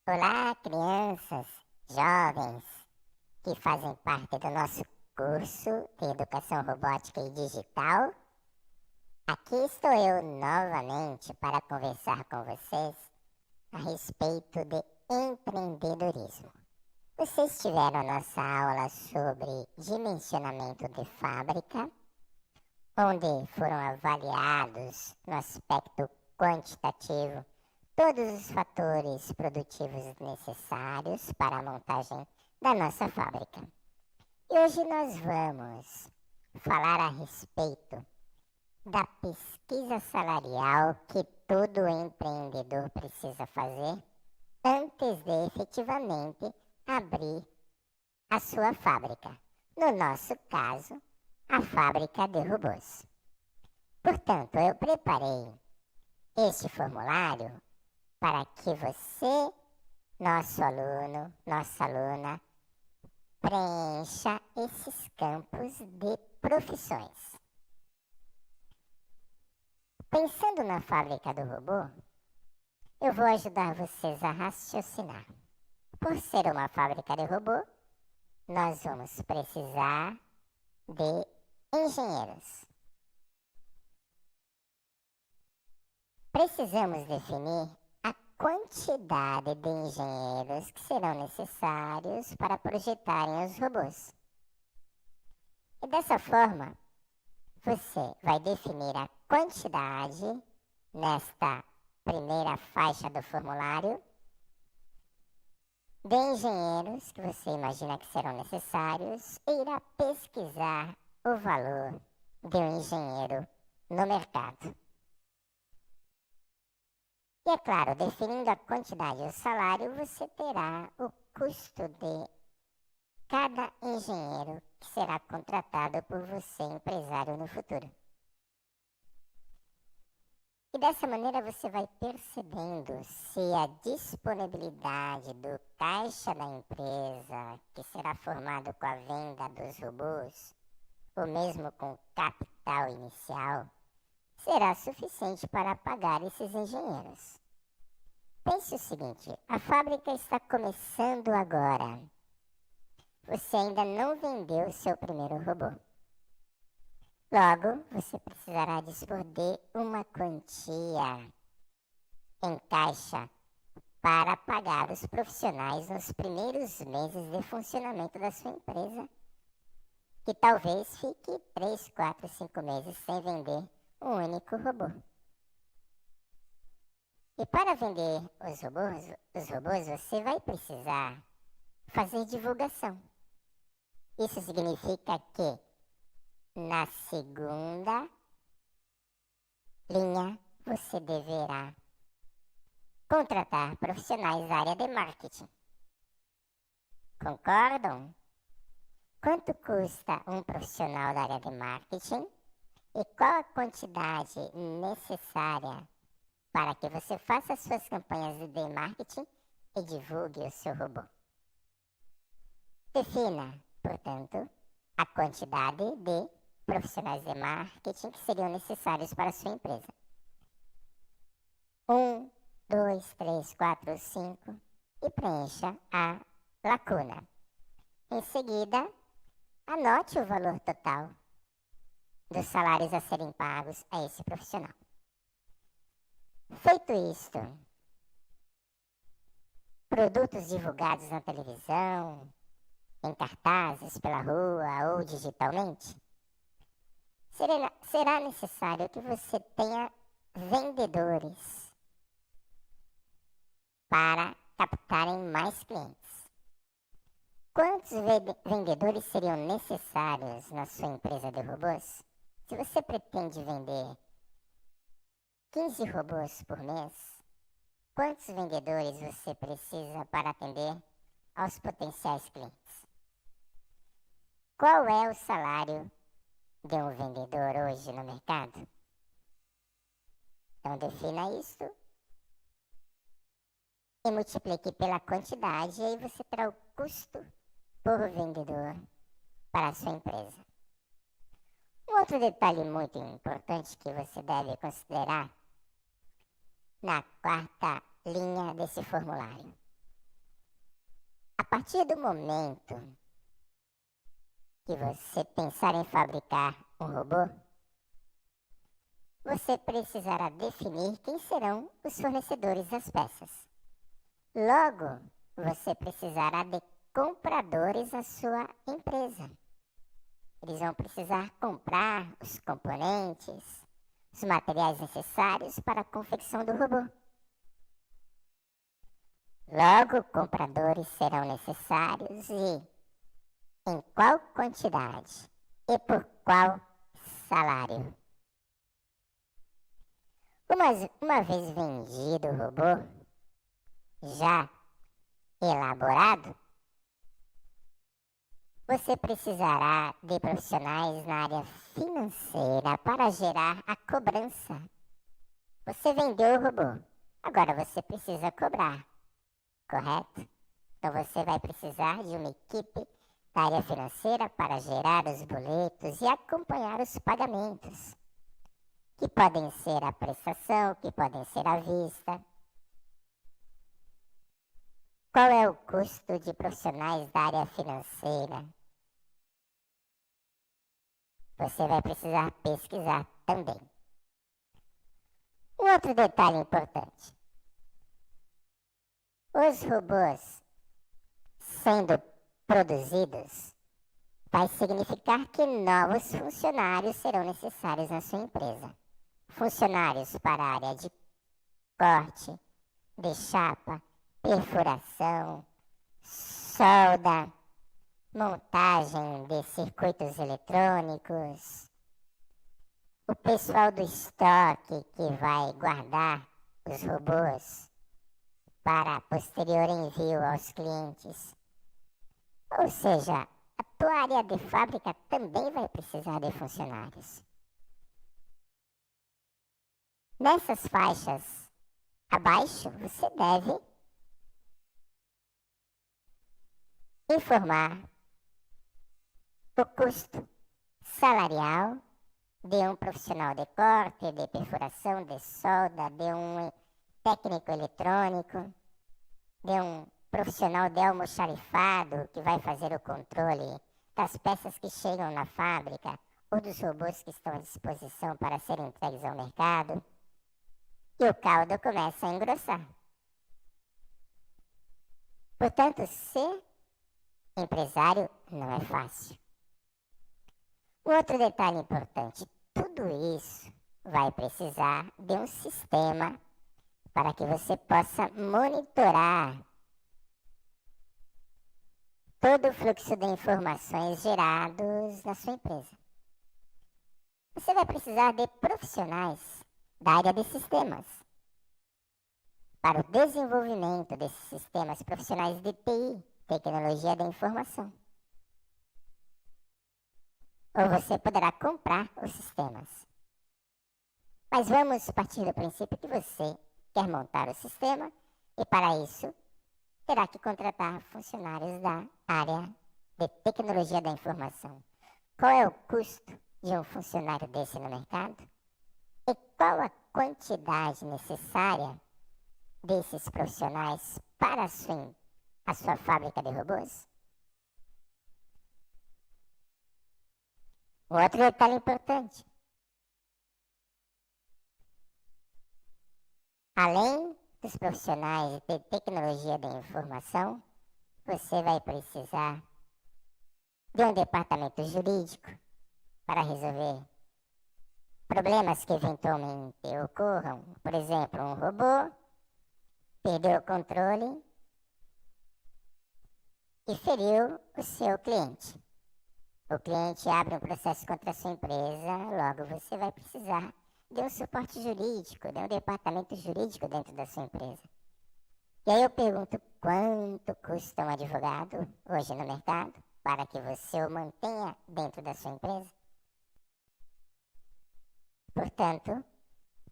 Olá, crianças, jovens que fazem parte do nosso curso de Educação Robótica e Digital. Aqui estou eu novamente para conversar com vocês a respeito de empreendedorismo. Vocês tiveram nossa aula sobre dimensionamento de fábrica, onde foram avaliados no aspecto quantitativo todos os fatores produtivos necessários para a montagem da nossa fábrica. E hoje nós vamos falar a respeito da pesquisa salarial que todo empreendedor precisa fazer antes de efetivamente abrir a sua fábrica. No nosso caso, a fábrica de robôs. Portanto, eu preparei este formulário para que você, nosso aluno, nossa aluna, preencha esses campos de profissões. Pensando na fábrica do robô, eu vou ajudar vocês a raciocinar. Por ser uma fábrica de robô, nós vamos precisar de engenheiros. Precisamos definir a quantidade de engenheiros que serão necessários para projetarem os robôs. E dessa forma, você vai definir a quantidade nesta primeira faixa do formulário de engenheiros que você imagina que serão necessários e irá pesquisar o valor de um engenheiro no mercado. E é claro, definindo a quantidade e o salário, você terá o custo de cada engenheiro que será contratado por você, empresário, no futuro. E dessa maneira você vai percebendo se a disponibilidade do caixa da empresa, que será formado com a venda dos robôs, ou mesmo com o capital inicial, será suficiente para pagar esses engenheiros. Pense o seguinte, a fábrica está começando agora. Você ainda não vendeu o seu primeiro robô. Logo, você precisará dispor de uma quantia em caixa para pagar os profissionais nos primeiros meses de funcionamento da sua empresa, que talvez fique 3, 4, 5 meses sem vender um único robô. E para vender os robôs você vai precisar fazer divulgação. Isso significa que na segunda linha você deverá contratar profissionais da área de marketing. Concordam? Quanto custa um profissional da área de marketing e qual a quantidade necessária para que você faça suas campanhas de marketing e divulgue o seu robô? Defina, portanto, a quantidade de profissionais de marketing que seriam necessários para a sua empresa. 1, 2, 3, 4, 5 e preencha a lacuna. Em seguida, anote o valor total dos salários a serem pagos a esse profissional. Feito isto, produtos divulgados na televisão, em cartazes pela rua ou digitalmente, será necessário que você tenha vendedores para captarem mais clientes. Quantos vendedores seriam necessários na sua empresa de robôs? Se você pretende vender 15 robôs por mês, quantos vendedores você precisa para atender aos potenciais clientes? Qual é o salário de um vendedor hoje no mercado? Então defina isto e multiplique pela quantidade e aí você terá o custo por vendedor para a sua empresa. Um outro detalhe muito importante que você deve considerar na quarta linha desse formulário. partir do momento que você pensar em fabricar um robô, você precisará definir quem serão os fornecedores das peças. Logo, você precisará de compradores à sua empresa. Eles vão precisar comprar os componentes, os materiais necessários para a confecção do robô. Logo, compradores serão necessários e em qual quantidade e por qual salário. Uma vez vendido o robô, já elaborado, você precisará de profissionais na área financeira para gerar a cobrança. Você vendeu o robô, agora você precisa cobrar, correto? Então você vai precisar de uma equipe da área financeira para gerar os boletos e acompanhar os pagamentos, que podem ser a prestação, que podem ser à vista. Qual é o custo de profissionais da área financeira? Você vai precisar pesquisar também. Um outro detalhe importante. Os robôs sendo produzidos vai significar que novos funcionários serão necessários na sua empresa. Funcionários para a área de corte, de chapa, perfuração, solda, montagem de circuitos eletrônicos, o pessoal do estoque que vai guardar os robôs para posterior envio aos clientes. Ou seja, a tua área de fábrica também vai precisar de funcionários. Nessas faixas abaixo, você deve informar o custo salarial de um profissional de corte, de perfuração, de solda, de um técnico eletrônico, de um profissional de almoxarifado que vai fazer o controle das peças que chegam na fábrica ou dos robôs que estão à disposição para serem entregues ao mercado. E o caldo começa a engrossar. Portanto, ser empresário não é fácil. Um outro detalhe importante, tudo isso vai precisar de um sistema para que você possa monitorar todo o fluxo de informações gerados na sua empresa. Você vai precisar de profissionais da área de sistemas para o desenvolvimento desses sistemas, profissionais de TI, tecnologia da informação. Ou você poderá comprar os sistemas. Mas vamos partir do princípio que você quer montar o sistema e para isso terá que contratar funcionários da área de tecnologia da informação. Qual é o custo de um funcionário desse no mercado? E qual a quantidade necessária desses profissionais para a sua fábrica de robôs? Um outro detalhe importante. Além dos profissionais de tecnologia da informação, você vai precisar de um departamento jurídico para resolver problemas que eventualmente ocorram. Por exemplo, um robô perdeu o controle e feriu o seu cliente. O cliente abre um processo contra a sua empresa, logo você vai precisar de um suporte jurídico, de um departamento jurídico dentro da sua empresa. E aí eu pergunto, quanto custa um advogado hoje no mercado para que você o mantenha dentro da sua empresa? Portanto,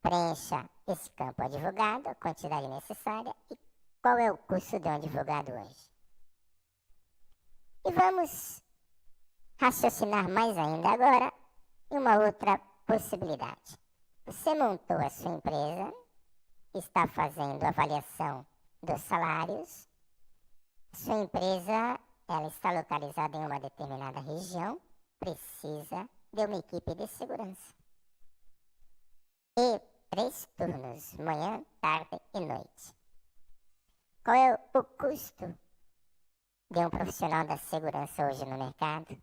preencha esse campo advogado, a quantidade necessária e qual é o custo de um advogado hoje. E vamos raciocinar mais ainda agora em uma outra possibilidade. Você montou a sua empresa, está fazendo avaliação dos salários, Sua empresa, ela está localizada em uma determinada região, precisa de uma equipe de segurança. E 3 turnos, manhã, tarde e noite. Qual é o custo de um profissional da segurança hoje no mercado?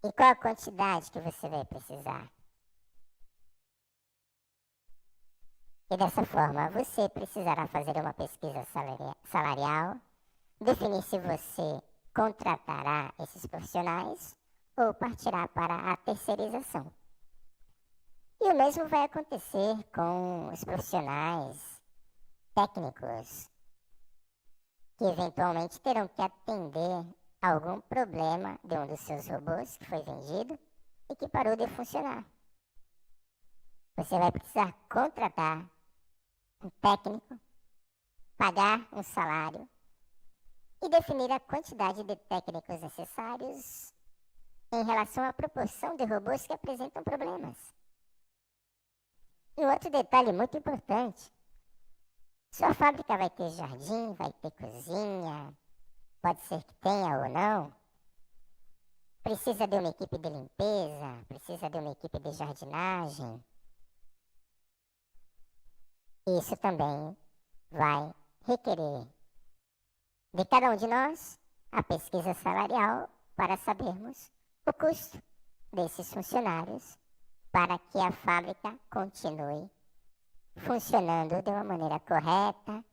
E qual a quantidade que você vai precisar? E dessa forma, você precisará fazer uma pesquisa salarial, definir se você contratará esses profissionais ou partirá para a terceirização. E o mesmo vai acontecer com os profissionais técnicos que eventualmente terão que atender a algum problema de um dos seus robôs que foi vendido e que parou de funcionar. Você vai precisar contratar um técnico, pagar um salário e definir a quantidade de técnicos necessários em relação à proporção de robôs que apresentam problemas. E um outro detalhe muito importante: sua fábrica vai ter jardim, vai ter cozinha, pode ser que tenha ou não. Precisa de uma equipe de limpeza, precisa de uma equipe de jardinagem. Isso também vai requerer de cada um de nós a pesquisa salarial para sabermos o custo desses funcionários para que a fábrica continue funcionando de uma maneira correta,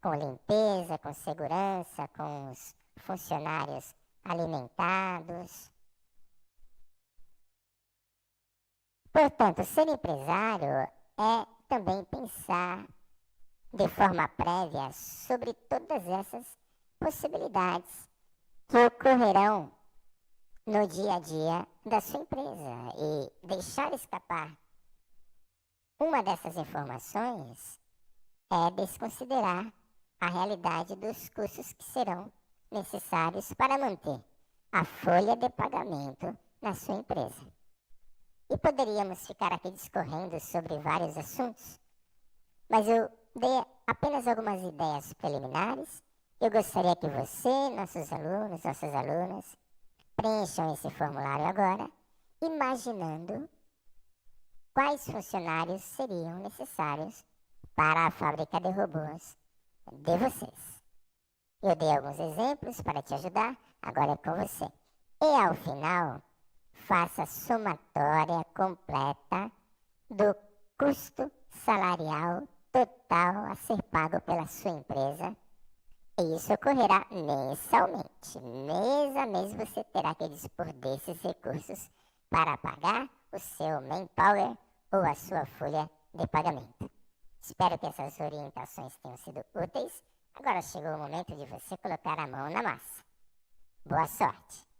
com limpeza, com segurança, com os funcionários alimentados. Portanto, ser empresário é também pensar de forma prévia sobre todas essas possibilidades que ocorrerão no dia a dia da sua empresa, e deixar escapar uma dessas informações é desconsiderar a realidade dos custos que serão necessários para manter a folha de pagamento na sua empresa. E poderíamos ficar aqui discorrendo sobre vários assuntos, mas eu dei apenas algumas ideias preliminares. Eu gostaria que você, nossos alunos, nossas alunas, preencham esse formulário agora, imaginando quais funcionários seriam necessários para a fábrica de robôs de vocês. Eu dei alguns exemplos para te ajudar, agora é com você. E ao final, faça a somatória completa do custo salarial total a ser pago pela sua empresa. E isso ocorrerá mensalmente. Mês a mês você terá que dispor desses recursos para pagar o seu manpower ou a sua folha de pagamento. Espero que essas orientações tenham sido úteis. Agora chegou o momento de você colocar a mão na massa. Boa sorte!